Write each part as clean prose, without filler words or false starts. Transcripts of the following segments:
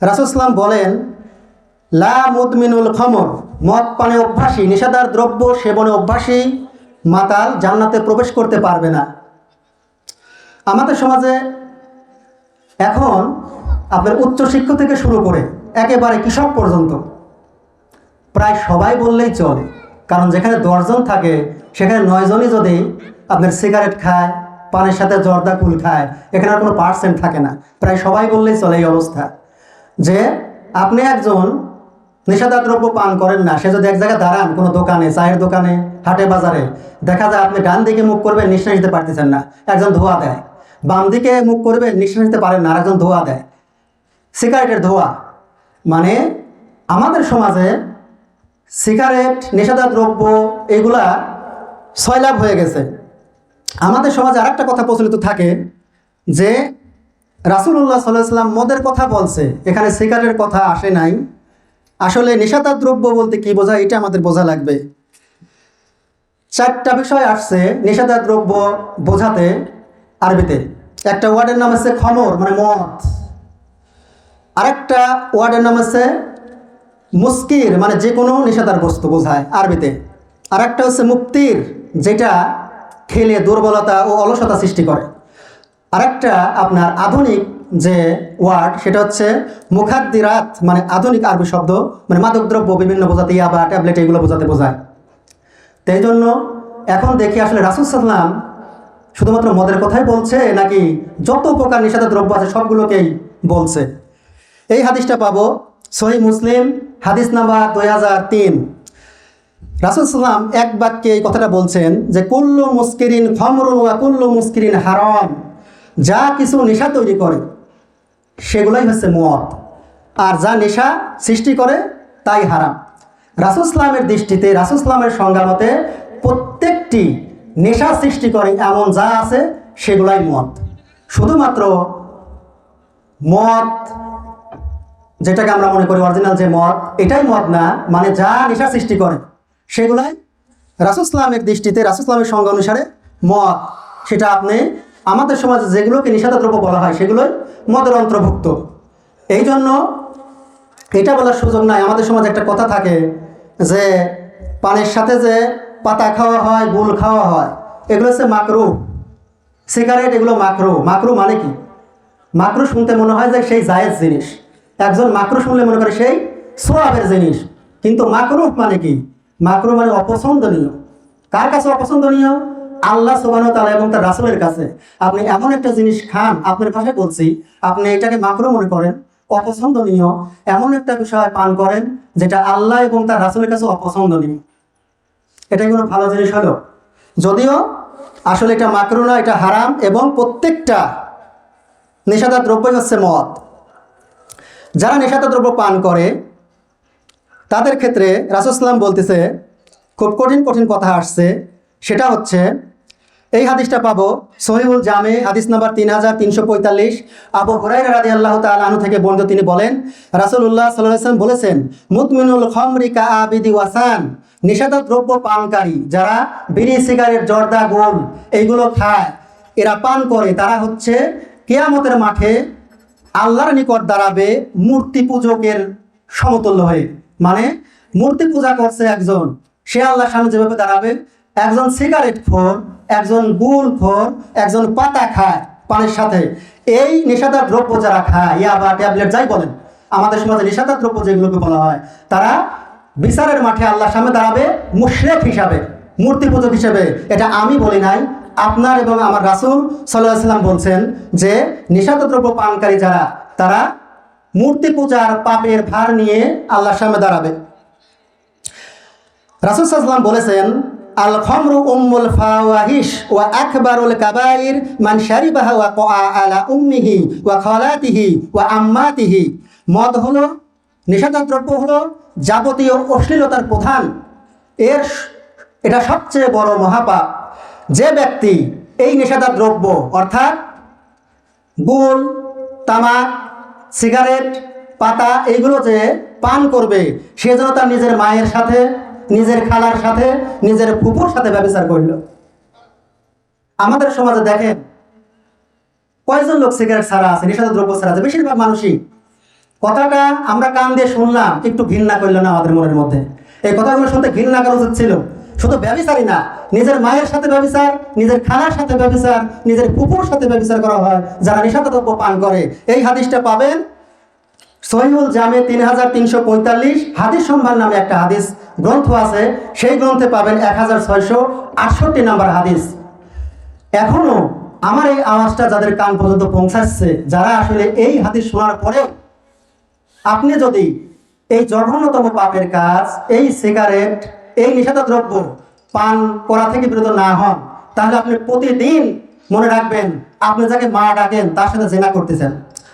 রাসূল সাল্লাল্লাহু বলেন, লা মুদমিনুল খমর, মদ পানে অভ্যাসী, নেশাদার দ্রব্য সেবনে অভ্যাসী মাতাল জান্নাতে প্রবেশ করতে পারবে না। আমাদের সমাজে এখন আপনার উচ্চশিক্ষা থেকে শুরু করে একেবারে কৃষক পর্যন্ত প্রায় সবাই বললেই চলে, কারণ যেখানে 10 জন থাকে সেখানে 9 জনই যদি আপনার সিগারেট খায়, পানের সাথে জর্দা কুল খায়, এখানে আর কোনো পার্সেন্ট থাকে না। প্রায় সবাই বললেই চলে এই অবস্থা যে আপনি একজন নেশাদার দ্রব্য পান করেন না, সে যদি এক জায়গায় দাঁড়ান কোনো দোকানে, চায়ের দোকানে, হাটে বাজারে, দেখা যায় আপনি ডান দিকে মুখ করবেন, নিঃশ্বাস নিতে পারতেছেন না, একজন ধোঁয়া দেয়। বাম দিকে মুখ করবেন, নিঃশ্বাস নিতে পারেন না, আরেকজন ধোঁয়া দেয়, সিগারেটের ধোঁয়া। মানে আমাদের সমাজে সিগারেট, নেশাদার দ্রব্য এগুলা সয়লাভ হয়ে গেছে। আমাদের সমাজে আরেকটা কথা প্রচলিত থাকে যে রাসূলুল্লাহ সাল্লাল্লাহু আলাইহি ওয়াসাল্লাম মদের কথা বলছে, এখানে সিগারেটের কথা আসে নাই। আসলে নেশাদার দ্রব্য বলতে কি বোঝায় এটা আমাদের বোঝা লাগবে। 4টা বিষয় আসছে নেশাদার দ্রব্য বোঝাতে আরবিতে। একটা ওয়ার্ডের নাম হচ্ছে খমর মানে মদ, আরেকটা ওয়ার্ডের নাম হচ্ছে মুস্কির মানে যে কোনো নেশাদার বস্তু বোঝায় আরবিতে, আরেকটা হচ্ছে মুফতির যেটা খেলে দুর্বলতা ও অলসতা সৃষ্টি করে, আরেকটা আপনার আধুনিক যে ওয়ার্ড সেটা হচ্ছে মুখাদ্দিরাত মানে আধুনিক আরবি শব্দ, মানে মাদকদ্রব্য বিভিন্ন বোঝাতে, ইয়াবা, ট্যাবলেট এগুলো বোঝাতে বোঝায়। তো এই জন্য এখন দেখি আসলে রাসূল সাল্লাল্লাহু আলাইহি ওয়াসাল্লাম শুধুমাত্র মদের কথাই বলছে নাকি যত প্রকার নেশাদার দ্রব্য আছে সবগুলোকেই বলছে। এই হাদিসটা পাবো সহিহ মুসলিম হাদিস নাম্বার 2003। রাসূল সাল্লাল্লাহু আলাইহি ওয়াসাল্লাম এক বাক্যে এই কথাটা বলছেন যে কুল্লু মুস্কিরিন খামরুন ওয়া কুল্লু মুস্কিরিন হারাম, যা কিছু নেশা তৈরি করে সেগুলাই হচ্ছে মদ, আর যা নেশা সৃষ্টি করে তাই হারাম। রাসূল সাল্লাল্লাহু আলাইহি ওয়াসাল্লামের দৃষ্টিতে, রাসূল সাল্লাল্লাহু আলাইহি ওয়াসাল্লামের সংজ্ঞা মতে প্রত্যেকটি নেশা সৃষ্টি করে এমন যা আছে সেগুলাই মদ। শুধুমাত্র মদ যেটাকে আমরা মনে করি অরিজিনাল যে মদ, এটাই মদ না, মানে যা নেশা সৃষ্টি করে সেগুলাই রাসূল সাল্লাল্লাহু আলাইহি ওয়াসাল্লামের দৃষ্টিতে, রাসূল সাল্লাল্লাহু আলাইহি ওয়াসাল্লামের সংজ্ঞা অনুসারে মদ। সেটা আপনি আমাদের সমাজে যেগুলোকে নেশাদার দ্রব্য বলা হয় সেগুলোই মদের অন্তর্ভুক্ত। এই জন্য এটা বলার সুযোগ নাই। আমাদের সমাজে একটা কথা থাকে যে পানের সাথে যে পাতা খাওয়া হয়, গুল খাওয়া হয়, এগুলো হচ্ছে মাকরুহ। সিগারেট এগুলো মাকরুহ। মাকরুহ মানে কি? মাকরুহ শুনতে মনে হয় যে সেই জায়েজ জিনিস, একজন মাকরুহ শুনলে মনে করে সেই সওয়াবের জিনিস, কিন্তু মাকরুহ মানে কি? মাকরুহ মানে অপছন্দনীয়। কার কাছে অপছন্দনীয়? আল্লাহ সুবহানাহু ওয়া তাআলা এবং তার রাসূলের কাছে। আপনি এমন একটা জিনিস খান, আপনার ভাষায় বলছি, আপনি এটাকে মাকরুহ মনে করেন, অপছন্দনীয়, এমন একটা বিষয় পান করেন যেটা আল্লাহ এবং তার রাসূলের কাছে অপছন্দনীয়, এটা কোনো ভালো জিনিস হলো? যদিও আসলে এটা মাকরুহ না, এটা হারাম, এবং প্রত্যেকটা নেশাদার দ্রব্যই হচ্ছে মদ। যারা নেশাদার দ্রব্য পান করে তাদের ক্ষেত্রে রাসূল সাল্লাল্লাহু আলাইহি ওয়াসাল্লাম বলতেছে খুব কঠিন কঠিন কথা আসছে। সেটা হচ্ছে এই হাদিসটা পাবো সহিহুল জামে হাদিস নাম্বার 3345। আবু হুরায়রা রাদিয়াল্লাহু তাআলা আনহু থেকে বর্ণিত, তিনি বলেন রাসূলুল্লাহ সাল্লাল্লাহু আলাইহি ওয়াসাল্লাম বলেছেন মুদমিনুল খামরি কা আবিদি ওয়াসান, নেশাদার দ্রব্য পানকারী যারা বিড়ি, সিগারেট, জর্দা, গোল এইগুলো খায়, এরা পান করে, তারা হচ্ছে কিয়ামতের মাঠে আল্লাহর নিকট দাঁড়াবে মূর্তি পূজকের সমতুল্য হয়ে। মানে মূর্তি পূজা করছে একজন, সে আল্লাহর সামনে যেভাবে দাঁড়াবে, একজন সিগারেট খোর, একজন গুল খোর, একজন পাতা খায় পানের সাথে, এই নেশাদার দ্রব্য যারা খায়, ইয়াবা, ট্যাবলেট যাই বলেন, আমাদের সমাজে নেশাদার দ্রব্য যেগুলোকে বলা হয়, তারা বিচারের মাঠে আল্লাহর সামনে দাঁড়াবে মুশরিক হিসাবে, মূর্তি পূজক হিসেবে। এটা আমি বলি নাই, আপনার এবং আমার রাসূল সাল্লাল্লাহু আলাইহি ওয়াসাল্লাম বলছেন যে নেশাদার দ্রব্য পানকারী যারা, তারা মূর্তি পূজার পাপের ভার নিয়ে আল্লাহর সামনে দাঁড়াবে। রাসূল সাল্লাল্লাহু আলাইহি ওয়াসাল্লাম বলেছেন আল খামরু উম্মুল ফাওয়াহিশ ওয়া আকবারুল কাবাইর মান শারিবাহা ওয়া ক্বা আলা উম্মিহি ওয়া খালাতিহি ওয়া আম্মাতিহি। মদ হলো, নেশাদার দ্রব্য হলো যাবতীয় অশ্লীলতার প্রধান, এটা সবচেয়ে বড় মহাপাপ। যে ব্যক্তি এই নেশাদার দ্রব্য অর্থাৎ গুল, তামাক, সিগারেট, পাতা এইগুলো যে পান করবে, সে যেন তার নিজের মায়ের সাথে, নিজের খালার সাথে, নিজের ফুফুর সাথে ব্যভিচার করল। আমাদের সমাজে দেখেন কয়জন লোক সিগারেট ছাড়া আছে, নেশাদার দ্রব্য ছাড়া আছে? বেশিরভাগ মানুষই কথাটা আমরা কান দিয়ে শুনলাম, একটু ঘৃণা করলো না আমাদের মনের মধ্যে? এই কথাগুলো শুনতে ঘৃণা করা উচিত ছিল। শুধু ব্যভিচারই না, নিজের মায়ের সাথে ব্যভিচার, নিজের খালার সাথে ব্যভিচার, নিজের কুকুর সাথে ব্যভিচার করা হয় যারা নেশাদ্রব্য পান করে। এই হাদিসটা পাবেন সহিহুল জামে 3345, হাদিস সম্ভার নামে একটা হাদিস গ্রন্থ আছে, সেই গ্রন্থে পাবেন 1668 নাম্বার হাদিস। এখনো আমার এই আওয়াজটা যাদের কান পর্যন্ত পৌঁছাচ্ছে, যারা আসলে এই হাদিস শোনার পরেও আপনি যদি এই জঘন্যতম পাপের কাজ, এই সিগারেট, এই নেশাদার দ্রব্য পান করা থেকে বিরত না হন, তাহলে আপনি প্রতিদিন মনে রাখবেন, আপনি যাকে মা ডাকেন তার সাথে জেনা করতেছেন,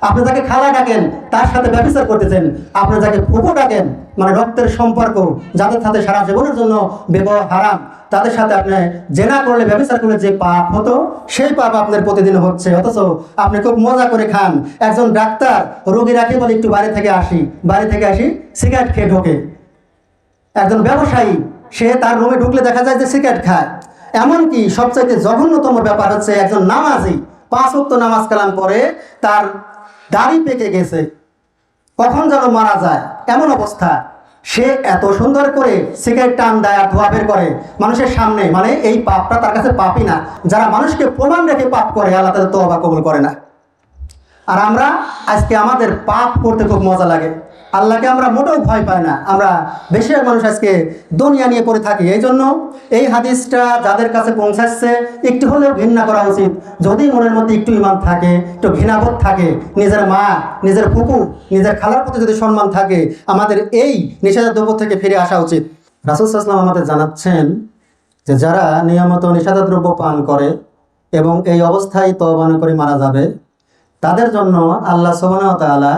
আপনি যাকে খালা ডাকেন তার সাথে ব্যভিচার করতেছেন, আপনি যাকে ফুফু ডাকেন মানে রক্তের সম্পর্ক, যাদের সাথে সারা জীবনের জন্য বিবাহ হারাম, তাদের সাথে আপনি জেনা করলে, ব্যভিচার করলে যে পাপ হতো, সেই পাপ আপনার প্রতিদিন হচ্ছে। অথচ আপনি খুব মজা করে খান। একজন ডাক্তার রোগী রাখি বলে একটু বাড়ি থেকে আসি সিগারেট খেয়ে ঢোকে। একজন ব্যবসায়ী সে তার রুমে ঢুকলে দেখা যায় যে সিগারেট খায়। এমনকি সবচাইতে জঘন্যতম ব্যাপার হচ্ছে একজন নামাজি 5 ওয়াক্ত নামাজ কালাম করে তার দাড়ি পেকে গেছে, কখন যেন মারা যায় এমন অবস্থা, সে এত সুন্দর করে সিগারেট টান দেয় আর ধোয়া বের করে মানুষের সামনে। মানে এই পাপটা তার কাছে পাপই না। যারা মানুষকে প্রমাণ রেখে পাপ করে, আল্লাহ তাদের তওবা কবুল করে না। আর আমরা আজকে আমাদের পাপ করতে খুব মজা লাগে, আল্লাহকে আমরা মোটেও ভয় পাই না। আমরা বেশিরভাগ মানুষ আজকে দুনিয়া নিয়ে পড়ে থাকি। এই জন্য এই হাদিসটা যাদের কাছে পৌঁছাচ্ছে একটু হলেও ঘৃণা করা উচিত। যদি মনের মধ্যে একটু ঈমান থাকে, একটু ঘৃণাবোধ থাকে, নিজের মা, নিজের ফুপু, নিজের খালার প্রতি যদি সম্মান থাকে, আমাদের এই নিষেধাজ্ঞা দ্রব্য থেকে ফিরে আসা উচিত। রাসূল সাল্লাল্লাহু আলাইহি ওয়াসাল্লাম আমাদের জানাচ্ছেন যে যারা নিয়মিত নিষেধাজ্ঞা দ্রব্য পান করে এবং এই অবস্থায় তওবা না করে মারা যাবে, তাদের জন্য আল্লাহ সুবহানাহু ওয়া তাআলা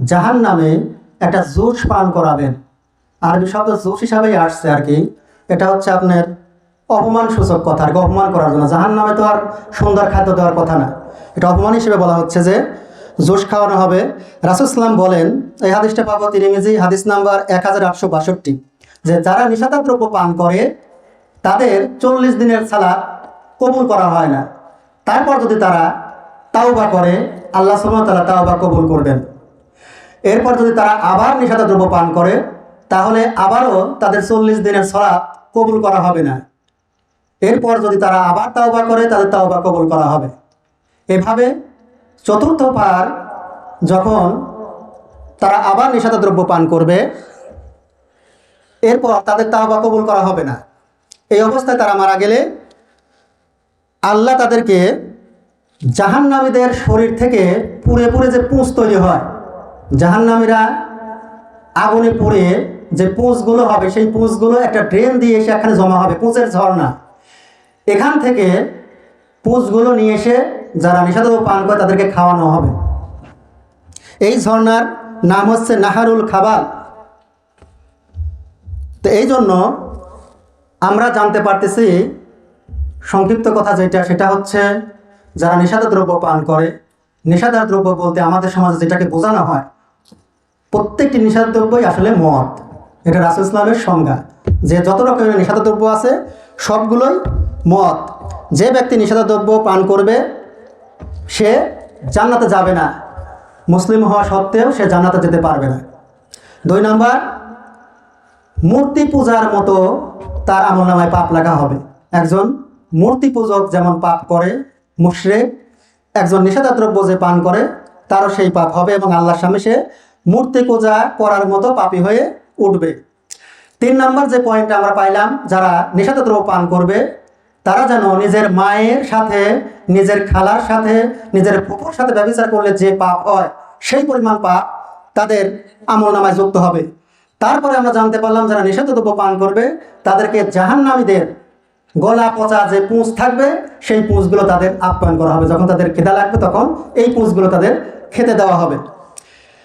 জাহান্নামে একটা জুস পান করাবেন। আরবি শব্দ জুস হিসাবেই আসছে আর কি। এটা হচ্ছে আপনার অপমান সূচক কথা, আর কি অপমান করার জন্য। জাহান্নামে তো আর সুন্দর খাদ্য দেওয়ার কথা না, এটা অপমান হিসেবে বলা হচ্ছে যে জুস খাওয়ানো হবে। রাসূল সাল্লাম বলেন, এই হাদিসটা পাবো তিরমিজি হাদিস নাম্বার 1862, যে যারা নিষেধাজ্ঞা দ্রব্য পান করে তাদের 40 দিনের সালাত কবুল করা হয় না। তারপর যদি তারা তাওবা করে, আল্লাহ সুবহানাহু ওয়া তাআলা তাওবা কবুল করবেন। এরপর যদি তারা আবার নিষেধাজ্ঞা দ্রব্য পান করে, তাহলে আবারও তাদের 40 দিনের সালাত কবুল করা হবে না। এরপর যদি তারা আবার তাওবা করে, তাদের তাওবা কবুল করা হবে। এভাবে চতুর্থবার যখন তারা আবার নিষেধাজ্ঞা দ্রব্য পান করবে, এরপর তাদের তাওবা কবুল করা হবে না। এই অবস্থায় তারা মারা গেলে আল্লাহ তাদেরকে জাহান্নামীদের শরীর থেকে পুড়ে পুড়ে যে পুঁজ তৈরি হয়, জাহান্নামীরা আগুনে পুড়ে যে পুঁজগুলো হবে, সেই পুঁজগুলো একটা ড্রেন দিয়ে এসে এখানে জমা হবে, পুঁজের ঝর্ণা। এখান থেকে পুঁজগুলো নিয়ে এসে যারা নিষেধাজ্ঞা পান করে তাদেরকে খাওয়ানো হবে। এই ঝর্ণার নাম হচ্ছে নাহারুল খাবাল। তো এই জন্য আমরা জানতে পারতেছি, সংক্ষিপ্ত কথা যেটা, সেটা হচ্ছে যারা নেশাদার দ্রব্য পান করে, নেশাদার দ্রব্য বলতে আমাদের সমাজে যেটাকে বোঝানো হয়, প্রত্যেকটি নেশাদার দ্রব্যই আসলে মদ। এটা রাসূল ইসলামের সংজ্ঞা, যে যত রকমের নেশাদার দ্রব্য আছে সবগুলোই মদ। যে ব্যক্তি নেশাদার দ্রব্য পান করবে সে জান্নাতে যাবে না, মুসলিম হওয়া সত্ত্বেও সে জান্নাতে যেতে পারবে না। 2 নাম্বার, মূর্তি পূজার মতো তার আমলনামায় পাপ লেখা হবে। একজন মূর্তি পূজক যেমন পাপ করে, মুশরিক, একজন নিষেধাজ্ঞা দ্রব্য যে পান করে তারও সেই পাপ হবে এবং আল্লাহর সামনে সে মূর্তি পূজা করার মতো পাপী হয়ে উঠবে। 3 নাম্বার যে পয়েন্টটা আমরা পাইলাম, যারা নিষেধাজ্ঞা দ্রব্য পান করবে তারা যেন নিজের মায়ের সাথে, নিজের খালার সাথে, নিজের ফুফুর সাথে ব্যভিচার করলে যে পাপ হয় সেই পরিমাণ পাপ তাদের আমলনামায় যুক্ত হবে। তারপরে আমরা জানতে পারলাম যারা নিষিদ্ধ দ্রব্য পান করবে তাদেরকে জাহান্নামীদের গলা পচা যে পুঁজ থাকবে সেই পুঁজগুলো তাদের আপ্যায়ন করা হবে। যখন তাদের খিদা লাগবে তখন এই পুঁজগুলো তাদের খেতে দেওয়া হবে।